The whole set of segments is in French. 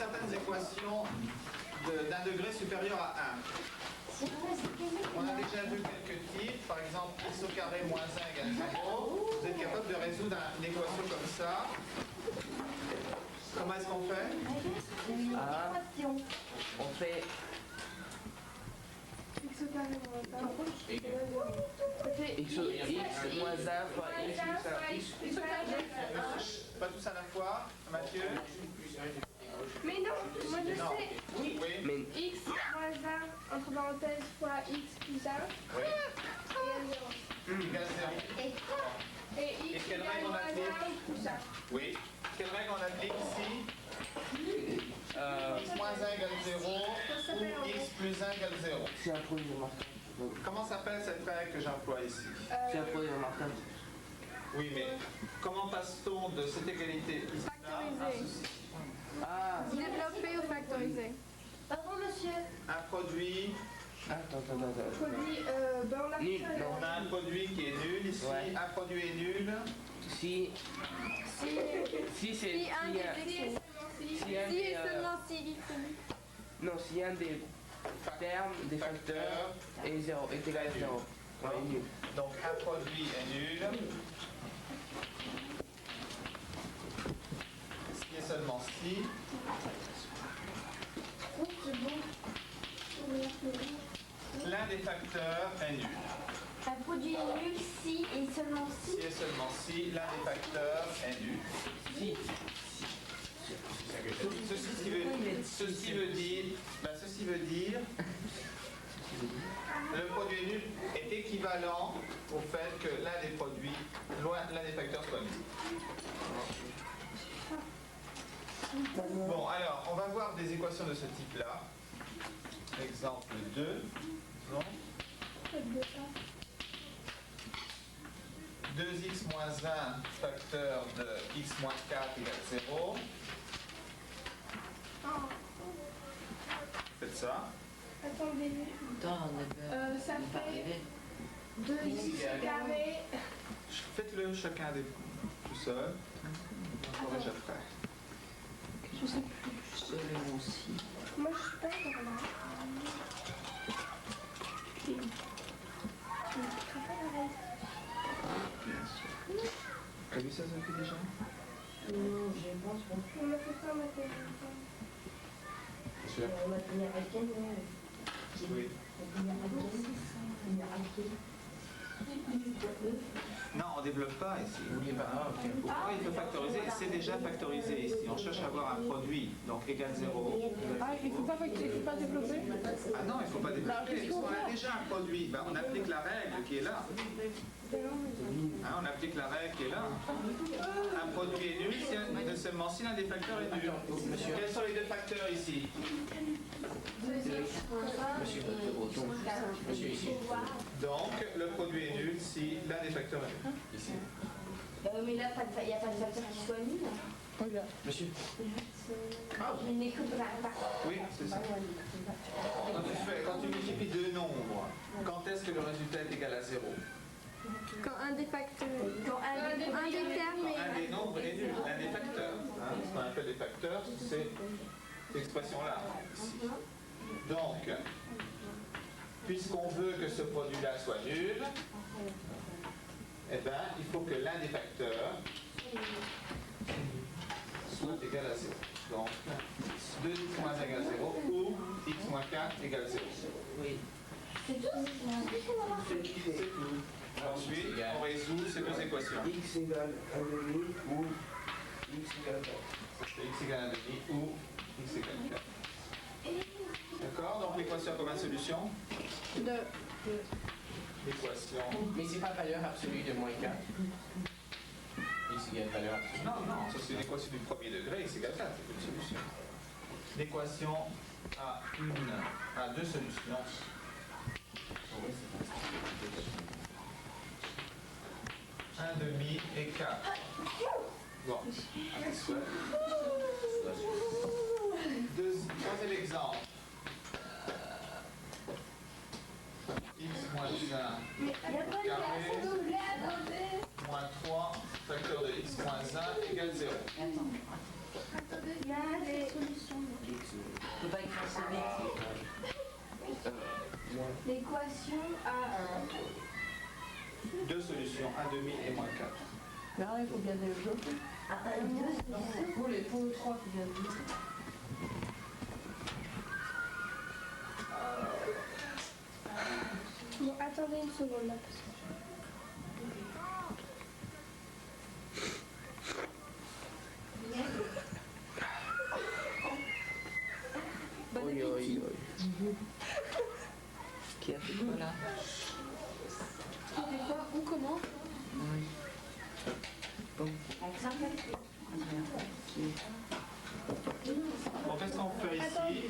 certaines équations d'un degré supérieur à 1. On a déjà vu quelques types, par exemple x au carré moins 1 égale 0. Vous êtes capable de résoudre une équation comme ça. Comment est-ce qu'on fait? On fait X au carré moins 1. x moins 1 fois x plus 1. Pas tous à la fois, Mathieu? Mais non, moi je Non. sais. Oui. X moins 1 entre parenthèses fois x plus 1 Oui. égale 0. Égale 0. Et x quelle égale règle on moins 1 applique? plus 1. Oui. Quelle règle on applique ici? X moins 1 égale 0 ou x plus 1 égale 0. C'est un produit remarquable. Comment s'appelle cette règle que j'emploie ici? C'est un produit remarquable. Oui, mais comment passe-t-on de cette égalité ici à Factorisé. ceci? Développé ou factorisé. Pardon, monsieur. Un produit, Attends. Produit, ben on l'a Nul, fait. non. on a un produit qui est nul ici, Ouais. un produit est nul. Si c'est Si un des si un des termes des facteurs est 0 est égal à 0. Ouais, nul. Donc un produit est nul. Ce qui est seulement si. L'un des facteurs est nul. Un produit est nul si et seulement si. Si et seulement si, l'un des facteurs est nul. Si. Ceci veut dire, le produit nul est équivalent au fait que l'un des facteurs soit nul. Bon, alors, on va voir des équations de ce type-là. Exemple 2. Disons. 2x moins 1 facteur de x moins 4 égale 0. Faites ça. Attendez. Ça fait 2x carré. Faites-le chacun tout seul. On corrige après. Je sais plus. Moi je suis pas encore là. T'as vu ça fait déjà? Non, je pense pas. On a fait ça en mathématiques. Sûr. On va tenir à quel Oui. Non, on ne développe pas ici. Pourquoi il peut factoriser? C'est déjà factorisé ici. On cherche à avoir un produit, donc égal 0. Ah, il ne faut pas développer. Ah non, il ne faut pas développer. On a déjà un produit. Ben, on applique la règle qui est là. Hein, on applique la règle qui est là. Un produit est nul seulement si l'un des facteurs est nul. Quels sont les deux facteurs ici? Donc, le produit est nul si l'un des facteurs est nul. Ici. Mais là, il n'y a pas de facteur qui soit nul. Monsieur. Il n'est que pas. Oui, c'est ça. Quand tu multiplies deux nombres, quand est-ce que le résultat est égal à 0? Quand un des facteurs. Quand un des termes est. Un des nombres est nul, un des facteurs. Hein, ce qu'on appelle des facteurs, c'est cette expression-là, ici. Donc, puisqu'on veut que ce produit-là soit nul, eh bien, il faut que l'un des facteurs soit égal à 0. Donc, 2x moins 1 égale 0 ou x moins 4 égale 0. Oui. C'est tout. C'est tout. Ensuite, on résout ces deux équations. X égale 1,5 ou x égale 4. Ça fait x égale 1,5 ou x égale 4. D'accord? Donc l'équation comme une solution? L'équation. Mais c'est pas valeur absolue de moins 4. X égale valeur absolue. Non, non, ça c'est l'équation du premier degré, x égale 4, c'est une solution. L'équation a deux solutions. 1,5 et 4. Bon, troisième exemple. X moins 1 carré moins 3 facteur de x moins 1 égale 0. Là, c'est solution. l'équation a Deux solutions, 1 demi et moins 4. Mais alors, il faut bien développer. Pour le 3 qui vient de dire. Bon, attendez une seconde là. Bon Oi, appétit. oi, oi. Qui a fait quoi là? Tu fais quoi? Où, comment? Oui. Bon. Bon, qu'est-ce qu'on fait ici? Attendez.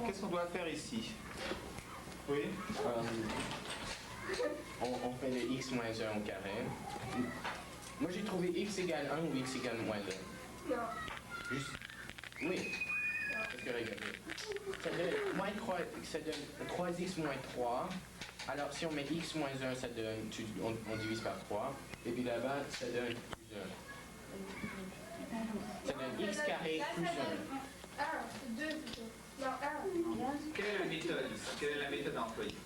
Qu'est-ce qu'on doit faire ici? Oui? On fait le x moins 1 au carré. Moi j'ai trouvé x égale 1 ou x égale moins 2. Non. Juste. Oui. Parce que regardez. Ça donne moins 3, ça donne 3x moins 3. Alors si on met x moins 1, ça donne, on divise par 3. Et puis là-bas, ça donne plus 1. Ça donne x carré plus 1. 1, 2 plutôt. Non, 1. Quelle est la méthode ici? Quelle est la méthode employée?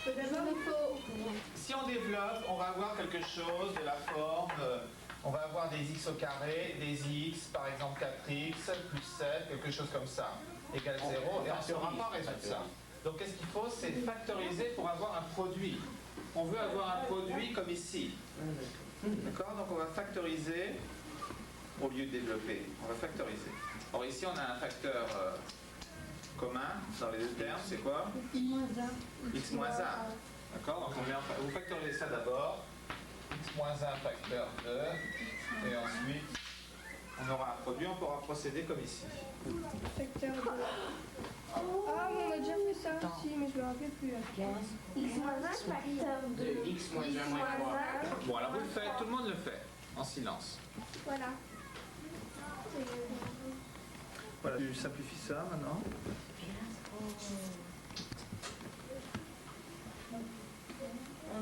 D'abord, il faut. Si on développe, on va avoir quelque chose de la forme, on va avoir des x au carré, des x, par exemple 4x, plus 7, quelque chose comme ça, égale 0, et on ne saura pas résoudre ça. Donc qu'est-ce qu'il faut? C'est factoriser pour avoir un produit. On veut avoir un produit comme ici. D'accord? Donc on va factoriser au lieu de développer. On va factoriser. Or ici on a un facteur commun dans les deux termes, c'est quoi? X moins 1. D'accord? Donc vous factorisez ça d'abord. X moins 1 facteur 2. Et ensuite, on aura un produit, on pourra procéder comme ici. Facteur 2. Ah, on a déjà fait ça aussi, mais je me rappelle plus. X moins 1 facteur 2. De x moins 1 moins 3. Bon, alors vous le faites, tout le monde le fait, en silence. Voilà. Voilà, tu simplifies ça maintenant.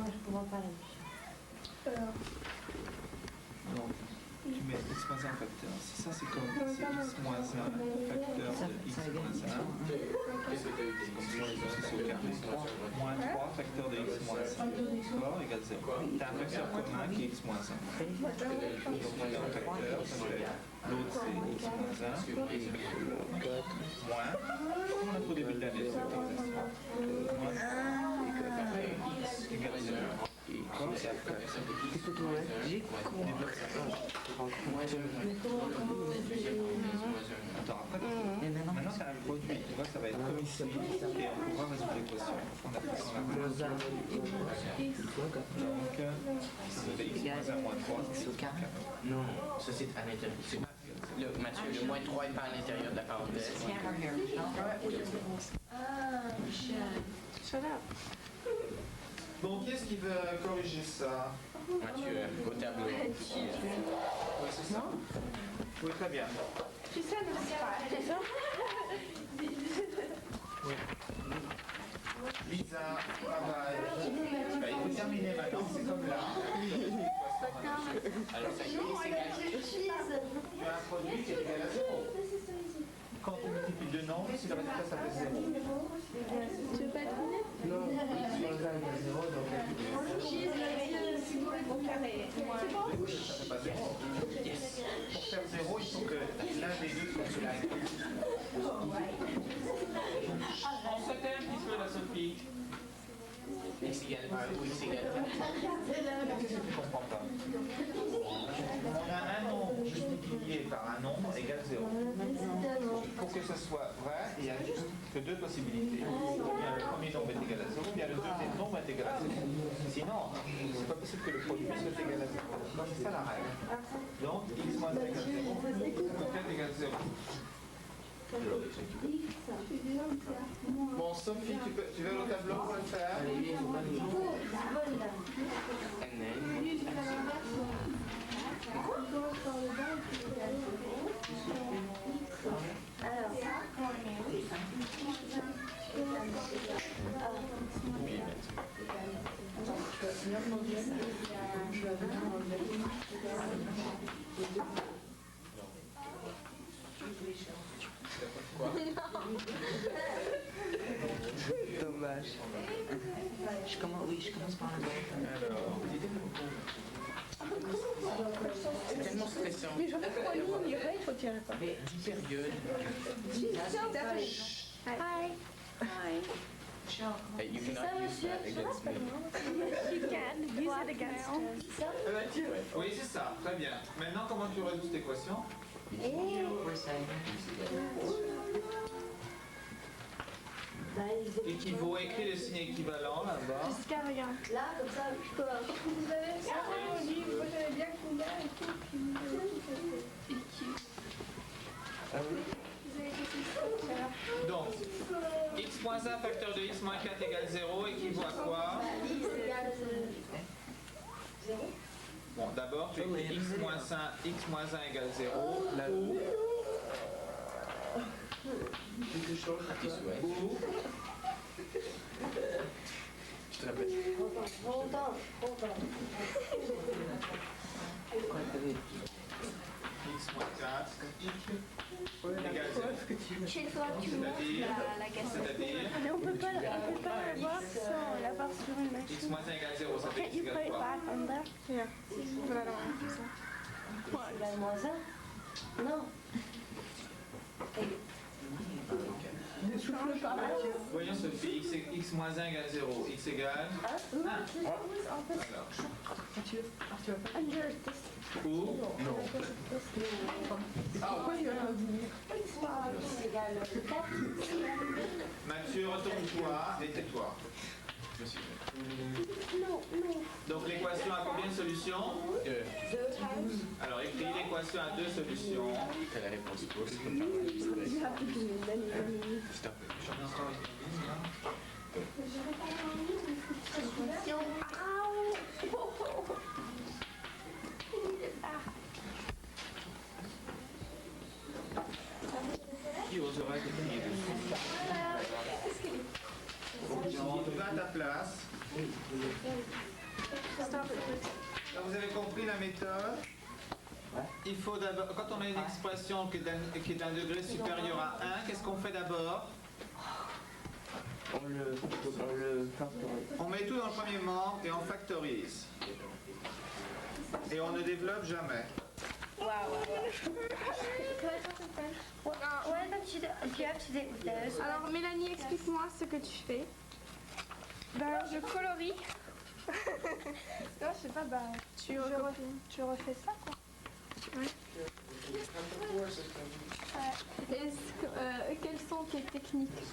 Je comprends pas la Alors, Donc, tu mets x moins 1 facteur. Ça, c'est comme c'est x moins 1 facteur de x moins 1. Qu'est-ce que tu as eu X moins 1, c'est au carré 3. Moins 3 facteur de x moins 1. D'accord, égale 0. Tu as un facteur commun qui est x moins 1. Donc, tu as un facteur, ça fait l'autre c'est x moins 1. Moins. On a trouvé au début de l'année, c'est moins x égale 0. D'accord, et après, Qu'est-ce que tu m'as dit? attends, après, maintenant c'est un produit. Tu vois, ça va être comme ici et on pourra résoudre l'équation. On a fait son Moins arrêt. 1. Donc, c'est x moins 1 moins 3, c'est x carré. Non, ça c'est à l'intérieur. Mathieu, le moins 3 n'est pas à l'intérieur de la parenthèse. Shut up. Bon, qui est-ce qui veut corriger ça? Mathieu, au tableau. Oui, c'est ça. Oui, très bien. tu sais, ne sais pas. C'est ça? Lisa, travail. Ben, il faut terminer maintenant, c'est comme là. Alors ça y est, c'est égal. Tu as un produit qui est égal à 0. Quand on multiplie deux nombres, si le résultat ça fait 0. Tu veux pas être honnête? Non, x moins 1 égale 0, donc Au carré. C'est bon? Ça fait pas 0. Pour faire 0, il faut que l'un des deux soit sur la On se tait un petit peu la Sophie. X égale 1 ou x égale 4. Qu'est-ce que tu ne comprends pas? On a un nombre multiplié par un nombre égale 0. Pour que ce soit vrai, il n'y a juste que deux possibilités. Bien le premier nombre est égal à 0, bien le deuxième nombre est égal à 0. Sinon, c'est pas possible que le produit soit égal à 0. Donc c'est ça la règle. Donc x moins 1 égale 0, donc 4 égale 0. Bon, Sophie, tu veux au tableau pour le faire? And then, Quoi? Dommage. Je commence par la Alors, c'est tellement stressant. Mais j'en ai 3 lignes, il faut tirer pas. Mais 10 périodes. Hi. Hi. Hey, you cannot use that against me. You can use it against us. Oui, c'est ça, très bien. Maintenant, comment tu résous cette équation? Équivaut, écrit le signe équivalent là-bas. Jusqu'à, regarde. Là, comme ça, je peux. Vous avez ça dans mon livre, moi j'avais bien combien et tout, puis vous avez tout. Ah oui. Vous avez fait ça. Donc, x moins 1 facteur de x moins 4 égale 0 équivaut à quoi? X égale 0. Bon, d'abord, tu écris x moins 1 égale 0. Là, Ou, Quelque chose à tes souhaits. ou, Je te répète. Longtemps. quoi, t'avais... x moins 4 égale 0. Chez toi, tu montres la cassette. C'est-à-dire, Mais on peut pas l'avoir sans l'avoir sur une machine. x moins 1 égale 0, ça fait Can't x you égale put it quoi? back on there? Yeah. But I don't want to do so. X égale moins 1. Non. Voyons Sophie, x moins 1 égale 0, x égale 1. Alors, Under this. ou, X égale 4. Mathieu, retourne-toi et tais-toi. Je me suis fait. Donc l'équation a combien de solutions? 2. Alors écris l'équation à 2 solutions. T'as la réponse pour ce que tu as. Stop. Qui osera écrire dessus? Non, tu vas à ta place. Donc, vous avez compris la méthode? Il faut d'abord, quand on a une expression qui est d'un degré supérieur à 1, qu'est-ce qu'on fait d'abord? On le factorise. On met tout dans le premier membre et on factorise. Et on ne développe jamais. Wow. What do you have to do with those? Alors Mélanie, explique-moi ce que tu fais. Ben je colorie. Non, je sais pas, bah tu refais ça quoi. Ouais. Quelles sont tes techniques?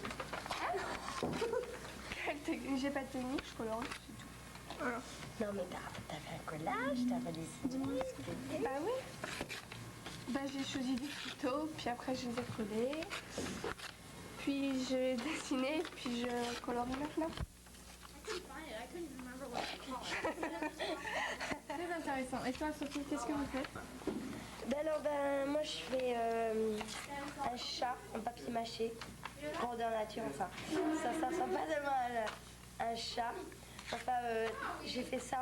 J'ai pas de technique, je colorie, c'est tout. Voilà. Non, mais t'as fait un collage, t'as fait des idées. Bah oui. Bah j'ai choisi des photos, puis après je les ai collées. Puis j'ai dessiné, puis je colorie maintenant. Très intéressant. Et toi Sophie, qu'est-ce que vous faites? Moi je fais un chat en papier mâché, grandeur nature, enfin. Ça ressemble pas tellement à un chat. Enfin, j'ai fait ça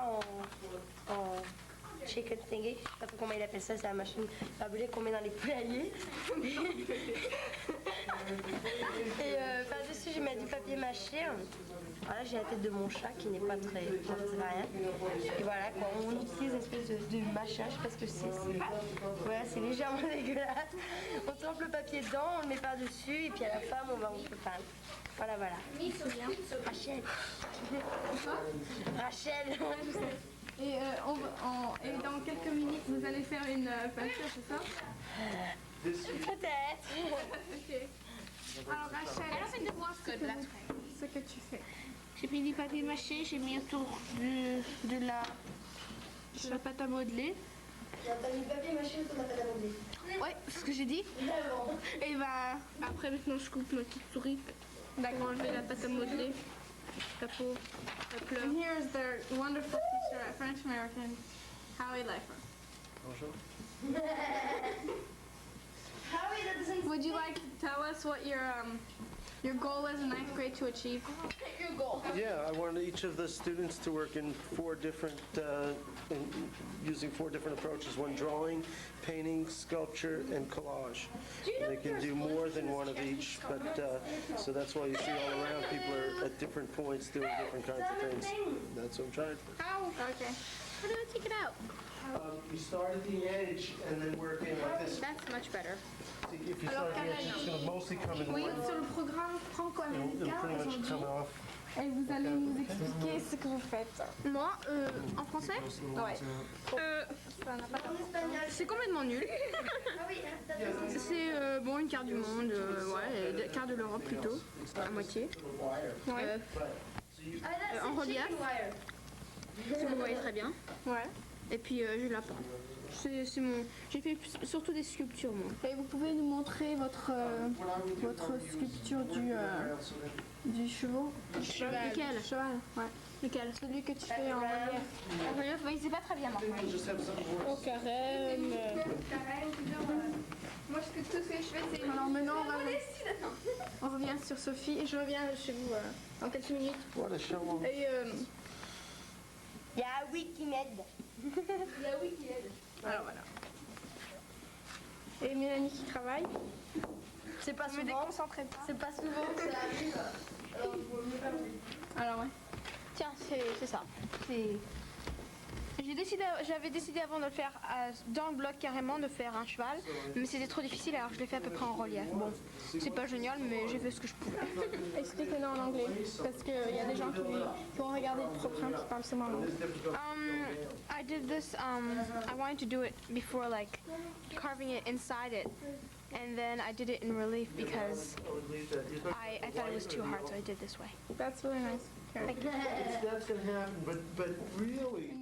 en chicken thingy, je sais pas trop comment il appelle ça, c'est la machine fabulée qu'on met dans les poulaillers. Et par-dessus, j'ai mis du papier mâché. Voilà, j'ai la tête de mon chat qui n'est pas très rien. Et voilà, quoi, on utilise une espèce de machin, je sais pas ce que c'est. Voilà, c'est légèrement dégueulasse. On trempe le papier dedans, on le met par-dessus, et puis à la fin, on peut peindre. Voilà. Rachel. Rachel. Et, et dans quelques minutes, vous allez faire une peinture, c'est ça? Peut-être. Ok. Alors Rachel, ce que tu fais. J'ai pris du papier mâché, j'ai mis autour de la pâte à modeler. T'as mis le papier mâché autour de la pâte à modeler. Ouais, c'est ce que j'ai dit. Vraiment. Et bah, après maintenant je coupe ma petite souris pour enlever la pâte à modeler. La peau, la pleure. And here's their wonderful teacher at French American, Howie Leifer. Bonjour. Howie, that doesn't Would you like to tell us what your Your goal as a ninth grade to achieve? Your goal. Yeah, I wanted each of the students to work in using 4 different approaches: one drawing, painting, sculpture, and collage. And they can do more than one of each, but so that's why you see all around people are at different points doing different kinds of things. That's what I'm trying for. How? Okay. How do I take it out? You start at the edge and then work in like this. That's much better. If you start at the edge, it's going to mostly come in Oui, one. sur le programme It'll pretty much come off. Et vous allez nous expliquer ce que vous faites. Moi, en français? Ouais. C'est complètement nul. C'est bon, une carte du monde, ouais, carte de l'Europe plutôt, à moitié. En relief, si vous voyez très bien. Ouais. Et puis j'ai la pente. J'ai fait surtout des sculptures moi. Et vous pouvez nous montrer votre sculpture du cheval. Lequel? Cheval, ouais. Lequel? Celui que tu fais en relief. En relief, il sait pas très bien maintenant. Au carême. Moi, tout ce que je fais, c'est... Alors maintenant, on revient sur Sophie et je reviens chez vous En quelques minutes. What a show. Et Il y a un oui qui m'aide. alors voilà. Et Mélanie qui travaille. C'est pas Je me souvent. déconcentrais pas. C'est pas souvent que ça arrive. Alors ouais. Tiens, c'est ça. J'avais décidé avant de le faire dans le bloc carrément, de faire un cheval, mais c'était trop difficile alors je l'ai fait à peu près en relief. Bon, c'est pas génial, mais j'ai fait ce que je pouvais. Explique-le en anglais, parce qu'il y a des gens qui vont regarder le programme qui parlent seulement anglais. I did this, I wanted to do it before like carving it inside it. And then I did it in relief because I thought it was too hard, so I did this way. That's really nice. That's going to happen, but really,